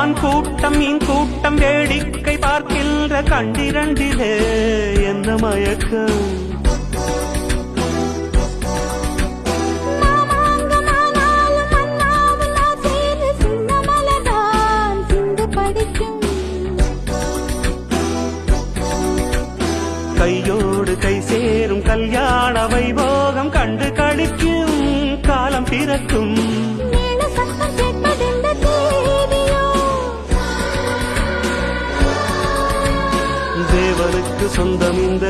மான் கூட்டம் மீன் கூட்டம் வேடிக்கை பார்க்கின்ற கண்டிரண்டிலே என்ன மயக்கம் கையோடு கை சேரும் கல்யாண வைபோகம் கண்டு கழிக்கும் காலம் பிறக்கும் தேவனுக்கு சொந்தம் இந்த